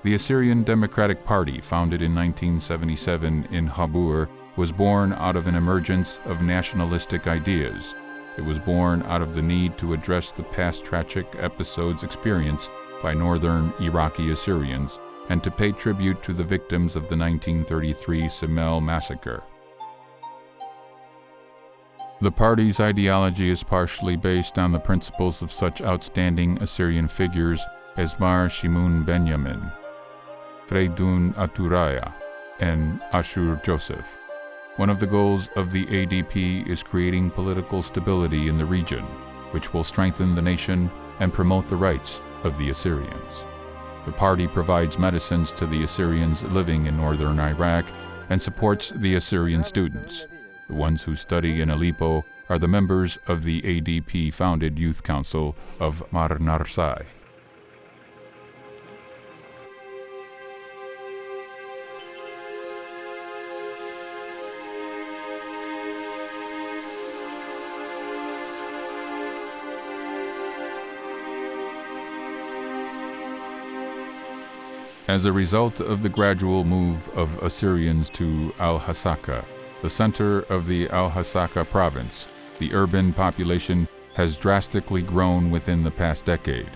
The Assyrian Democratic Party, founded in 1977 in Habur, was born out of an emergence of nationalistic ideas. It was born out of the need to address the past tragic episodes experienced by northern Iraqi Assyrians and to pay tribute to the victims of the 1933 Semel massacre. The party's ideology is partially based on the principles of such outstanding Assyrian figures as Mar Shimun Benjamin, Freydun Aturaya, and Ashur Joseph. One of the goals of the ADP is creating political stability in the region, which will strengthen the nation and promote the rights of the Assyrians. The party provides medicines to the Assyrians living in northern Iraq and supports the Assyrian students. The ones who study in Aleppo are the members of the ADP-founded Youth Council of Mar Narsai. As a result of the gradual move of Assyrians to Al-Hasaka, the center of the Al-Hasaka province, the urban population has drastically grown within the past decade.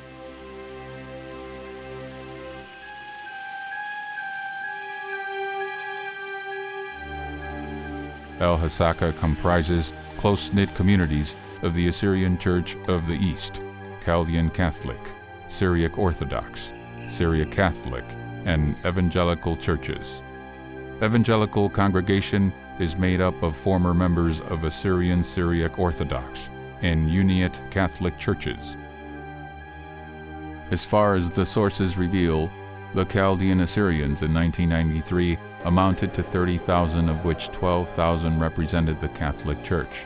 Al-Hasaka comprises close-knit communities of the Assyrian Church of the East, Chaldean Catholic, Syriac Orthodox, Syria Catholic, and evangelical churches. Evangelical congregation is made up of former members of Assyrian Syriac Orthodox and Uniate Catholic churches. As far as the sources reveal, the Chaldean Assyrians in 1993 amounted to 30,000, of which 12,000 represented the Catholic Church.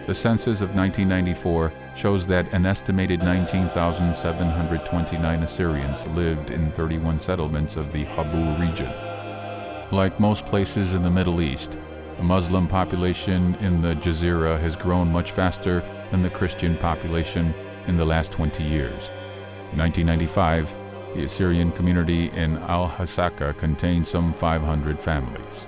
The census of 1994 shows that an estimated 19,729 Assyrians lived in 31 settlements of the Habur region. Like most places in the Middle East, the Muslim population in the Jazeera has grown much faster than the Christian population in the last 20 years. In 1995, the Assyrian community in Al-Hasaka contained some 500 families.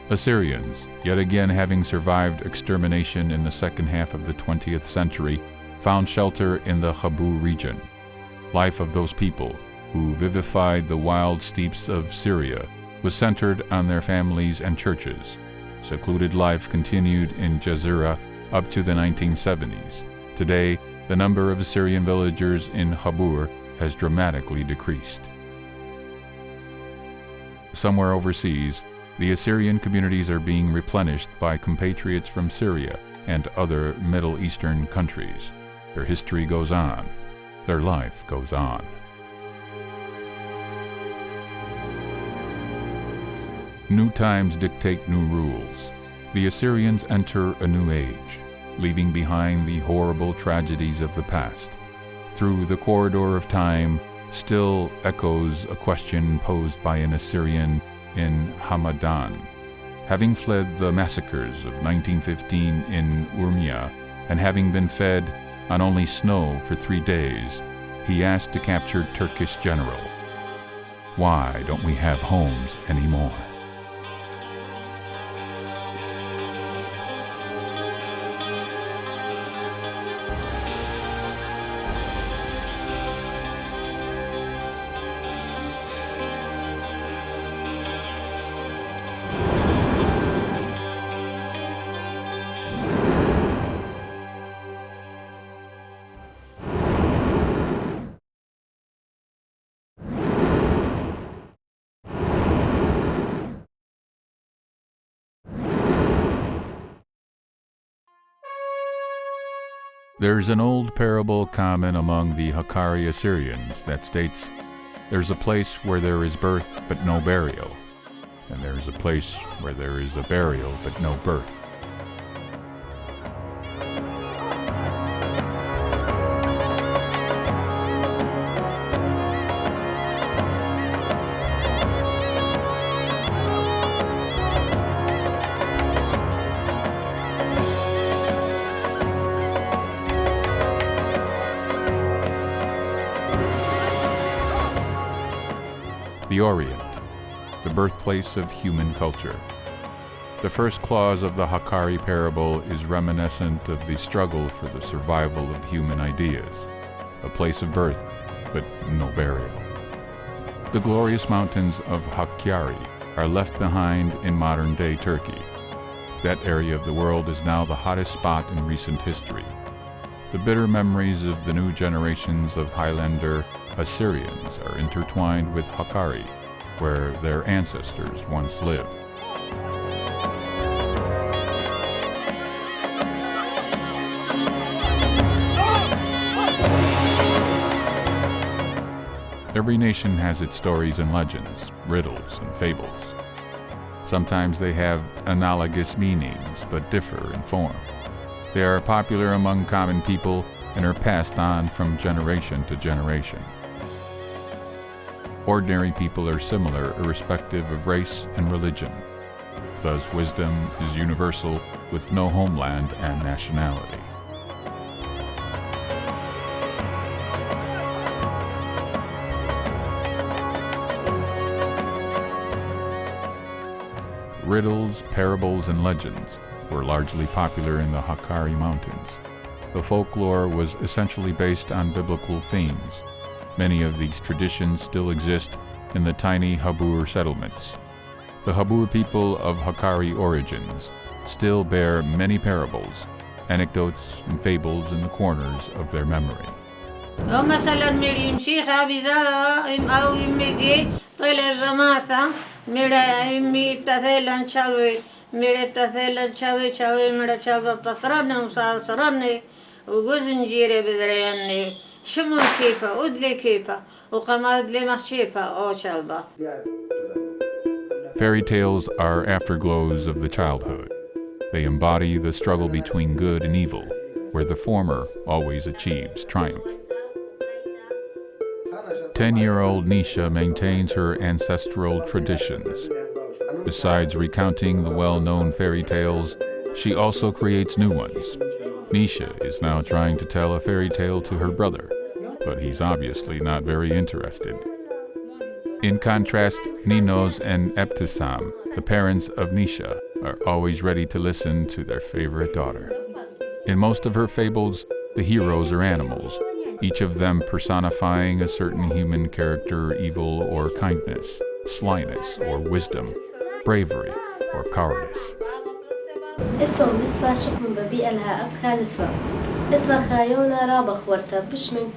Assyrians, yet again having survived extermination in the second half of the 20th century, found shelter in the Habur region. Life of those people, who vivified the wild steppes of Syria, was centered on their families and churches. Secluded life continued in Jazeera up to the 1970s. Today, the number of Assyrian villagers in Habur has dramatically decreased. Somewhere overseas, the Assyrian communities are being replenished by compatriots from Syria and other Middle Eastern countries. Their history goes on. Their life goes on. New times dictate new rules. The Assyrians enter a new age, leaving behind the horrible tragedies of the past. Through the corridor of time still echoes a question posed by an Assyrian in Hamadan. Having fled the massacres of 1915 in Urmia and having been fed on only snow for 3 days, he asked a captured Turkish general, "Why don't we have homes anymore?" There's an old parable common among the Hakkari Assyrians that states, "There's a place where there is birth but no burial, and there is a place where there is a burial but no birth. The Orient, the birthplace of human culture. The first clause of the Hakkari parable is reminiscent of the struggle for the survival of human ideas, a place of birth, but no burial. The glorious mountains of Hakkari are left behind in modern-day Turkey. That area of the world is now the hottest spot in recent history. The bitter memories of the new generations of Highlander Assyrians are intertwined with Hakkari, where their ancestors once lived. Every nation has its stories and legends, riddles and fables. Sometimes they have analogous meanings, but differ in form. They are popular among common people and are passed on from generation to generation. Ordinary people are similar irrespective of race and religion. Thus, wisdom is universal with no homeland and nationality. Riddles, parables, and legends were largely popular in the Hakkari Mountains. The folklore was essentially based on biblical themes. Many of these traditions still exist in the tiny Habur settlements. The Habur people of Hakkari origins still bear many parables, anecdotes, and fables in the corners of their memory. مثلا مريم شيخة بزارة أو يمدي طيل الرماثة مرا يمي تثيلا شلوي مرا تثيلا شلوي مرا شلوي تصرنا وصارنا وجوزن جيري بدرياني شمون كيفا أدلي كيفا وقما أدلي مخشيفا أو شلبا. Fairy tales are afterglows of the childhood. They embody the struggle between good and evil, where the former always achieves triumph. 10-year-old Nisha maintains her ancestral traditions. Besides recounting the well-known fairy tales, she also creates new ones. Nisha is now trying to tell a fairy tale to her brother, but he's obviously not very interested. In contrast, Ninos and Ebtisam, the parents of Nisha, are always ready to listen to their favorite daughter. In most of her fables, the heroes are animals, each of them personifying a certain human character, evil or kindness, slyness or wisdom, bravery or cowardice. إثبا ولثبا شكم ببيئة لها أب خالثبا إثبا خايونا رابخ ورتا بش من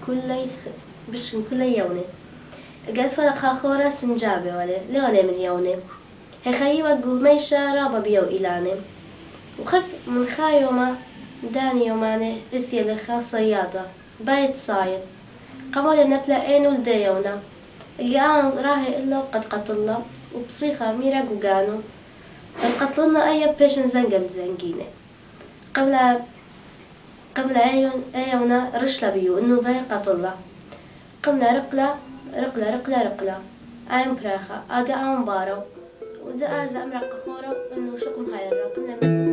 كل يوني قال فلا خاخورا سنجابي لغلي من يوني هي خيوة قوميشا رابا بيو إلاني وخك من خايوما داني يوماني إثيا لخا صيادة بايت صايد قبل نبلا عينو لديونا القاعن راهي إلا وقد قتلا وبصيخة ميرا قوغانو قتلنا أي بيشن زنقل زنقيني قبل أيونا رشلا بيو إنو باي قتلا قمنا رقلا عين براخة أجا عم بارو وذا أزا أمرق خورو إنو شكم هاي الرقم.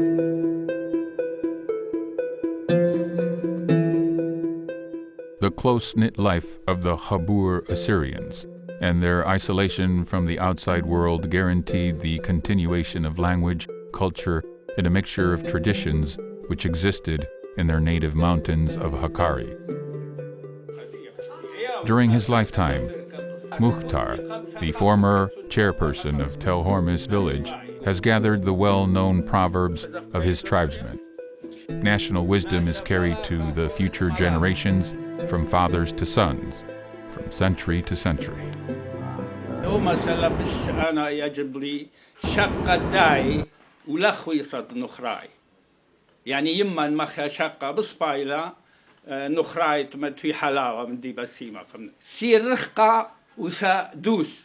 The close-knit life of the Habur Assyrians and their isolation from the outside world guaranteed the continuation of language, culture, and a mixture of traditions which existed in their native mountains of Hakkari. During his lifetime, Mukhtar, the former chairperson of Tel Hormis village, has gathered the well-known proverbs of his tribesmen. National wisdom is carried to the future generations from fathers to sons, from century to century. مثلا بس أنا يجب لي شقة داي ولخوي صد نخراي يعني يما مخا شقة بصبايلة نخراي تمتوي حلاوة من دي بسيمة قمنا سير رخقة وسا دوس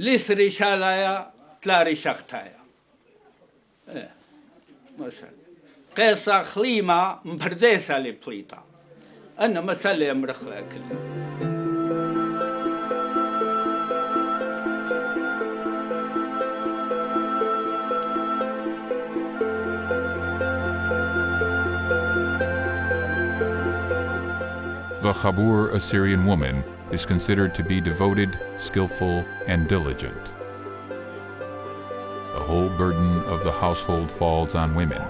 لسري شالايا تلاري شختايا مثلا قيصة خليمة مبرديسة لبليطة أنا مسألة مرخلة كلها. The Chabur Assyrian woman is considered to be devoted, skillful, and diligent. The whole burden of the household falls on women.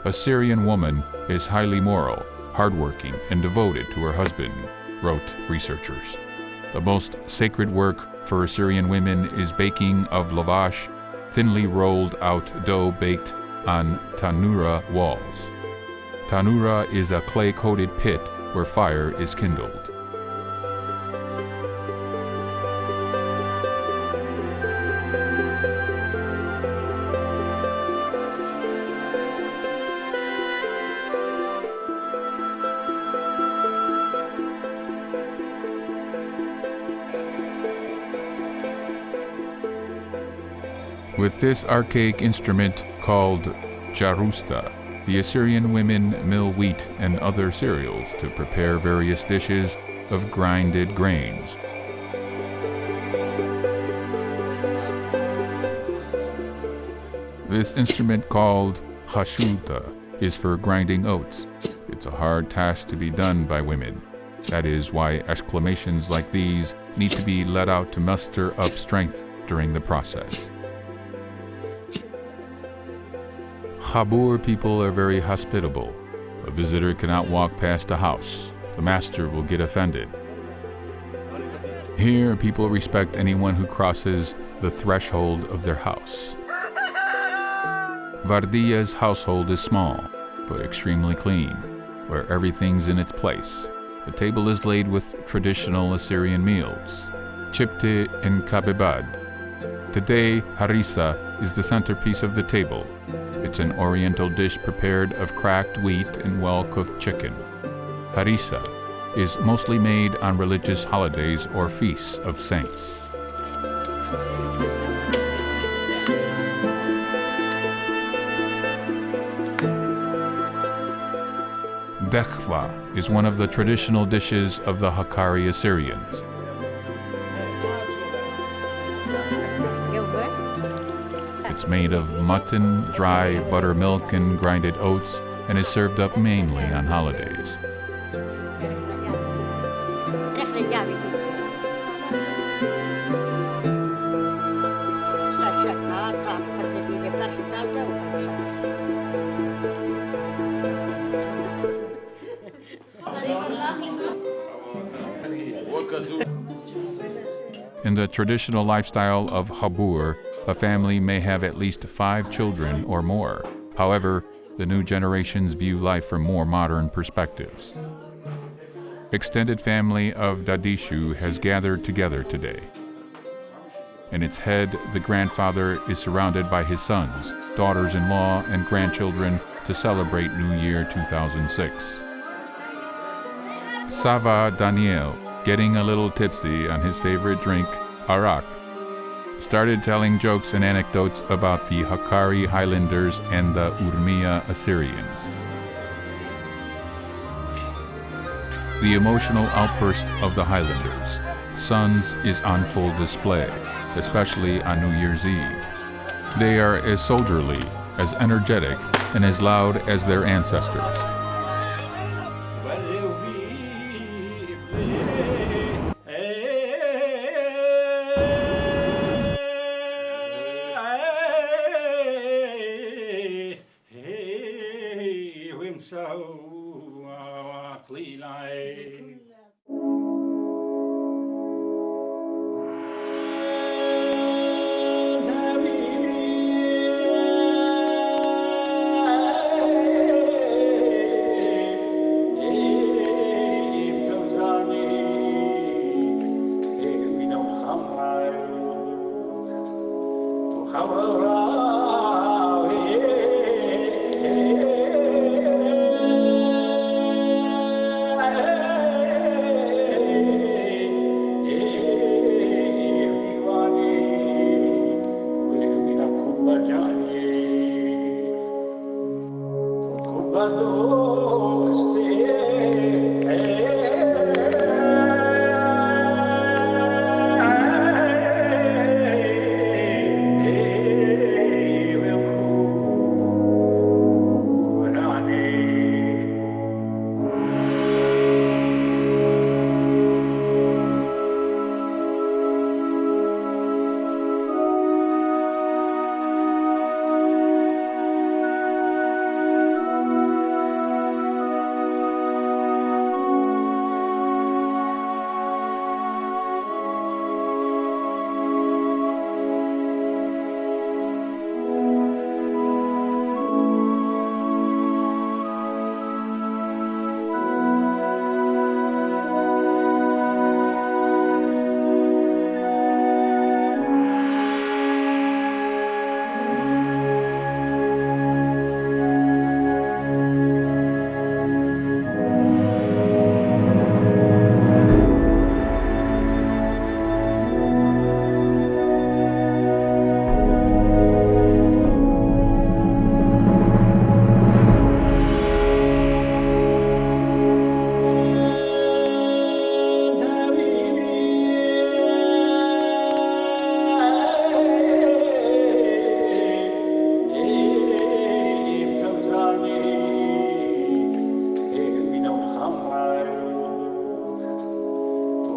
A Syrian woman is highly moral, hardworking, and devoted to her husband, wrote researchers. The most sacred work for Assyrian women is baking of lavash, thinly rolled out dough baked on tanura walls. Tanura is a clay-coated pit where fire is kindled. With this archaic instrument called jarusta, the Assyrian women mill wheat and other cereals to prepare various dishes of grinded grains. This instrument called khashuta is for grinding oats. It's a hard task to be done by women. That is why exclamations like these need to be let out to muster up strength during the process. Chabur people are very hospitable. A visitor cannot walk past a house. The master will get offended. Here, people respect anyone who crosses the threshold of their house. Vardiya's household is small, but extremely clean, where everything's in its place. The table is laid with traditional Assyrian meals, chipte and kabebad. Today, harissa is the centerpiece of the table. It's an oriental dish prepared of cracked wheat and well-cooked chicken. Harissa is mostly made on religious holidays or feasts of saints. Dekhva is one of the traditional dishes of the Hakkari Assyrians. It's made of mutton, dry buttermilk, and grinded oats, and is served up mainly on holidays. In the traditional lifestyle of Chabur, a family may have at least 5 children or more. However, the new generations view life from more modern perspectives. Extended family of Dadishu has gathered together today. In its head, the grandfather is surrounded by his sons, daughters-in-law, and grandchildren to celebrate New Year 2006. Sava Daniel, getting a little tipsy on his favorite drink, arak, started telling jokes and anecdotes about the Hakkari Highlanders and the Urmia Assyrians. The emotional outburst of the Highlanders, sons, is on full display, especially on New Year's Eve. They are as soldierly, as energetic, and as loud as their ancestors.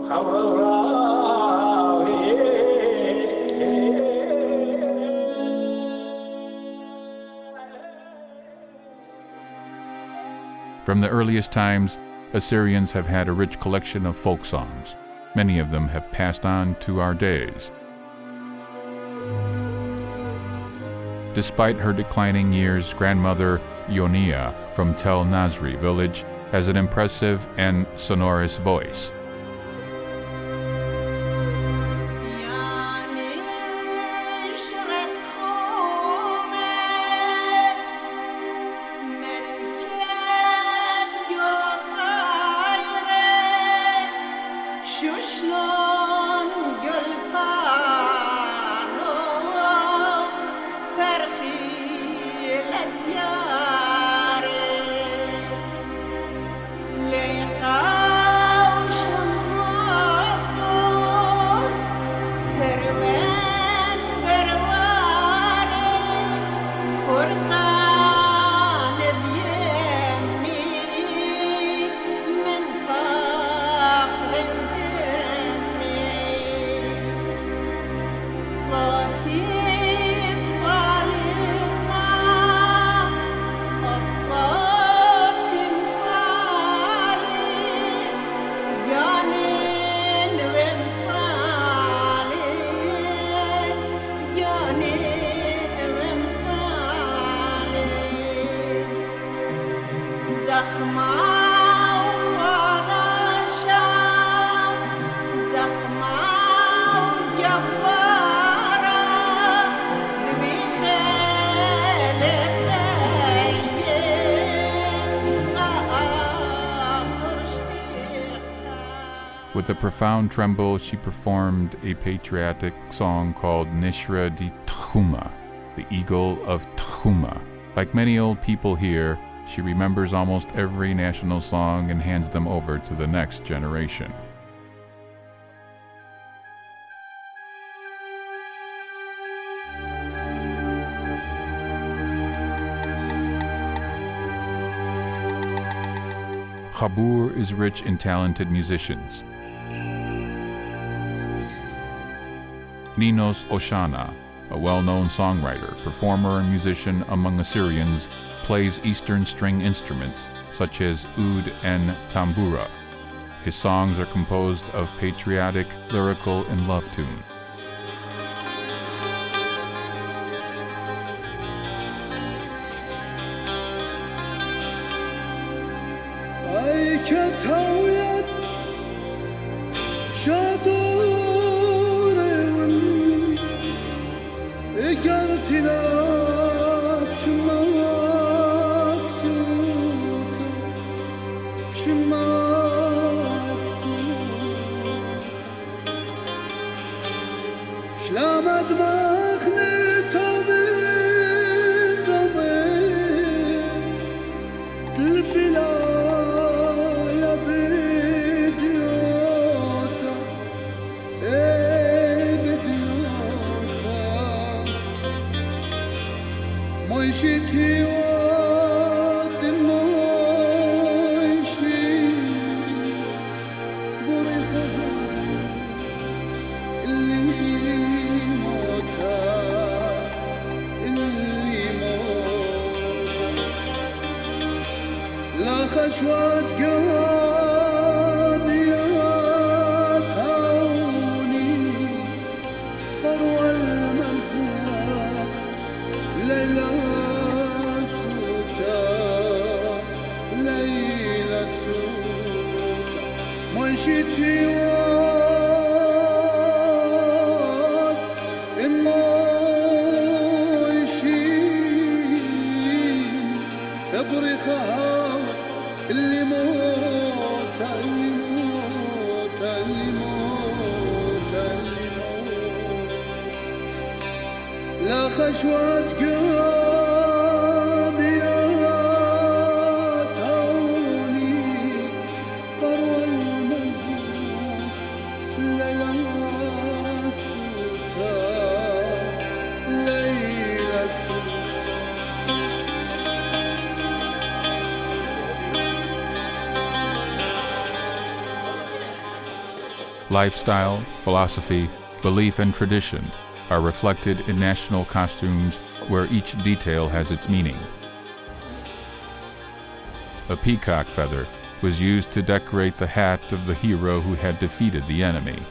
From the earliest times, Assyrians have had a rich collection of folk songs. Many of them have passed on to our days. Despite her declining years, grandmother Yonia from Tel Nasri village has an impressive and sonorous voice. With a profound tremble, she performed a patriotic song called Nishra di Tchuma, the Eagle of Tchuma. Like many old people here, she remembers almost every national song and hands them over to the next generation. Khabur is rich in talented musicians. Ninos Oshana, a well-known songwriter, performer, and musician among Assyrians, plays Eastern string instruments such as oud and tambura. His songs are composed of patriotic, lyrical, and love tunes. Lifestyle, philosophy, belief, and tradition are reflected in national costumes where each detail has its meaning. A peacock feather was used to decorate the hat of the hero who had defeated the enemy.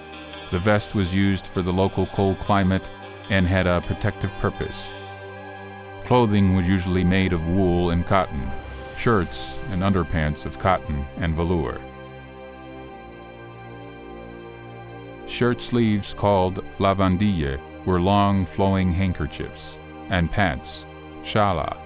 The vest was used for the local cold climate and had a protective purpose. Clothing was usually made of wool and cotton, shirts and underpants of cotton and velour. Shirt sleeves called lavandille were long flowing handkerchiefs, and pants, shala,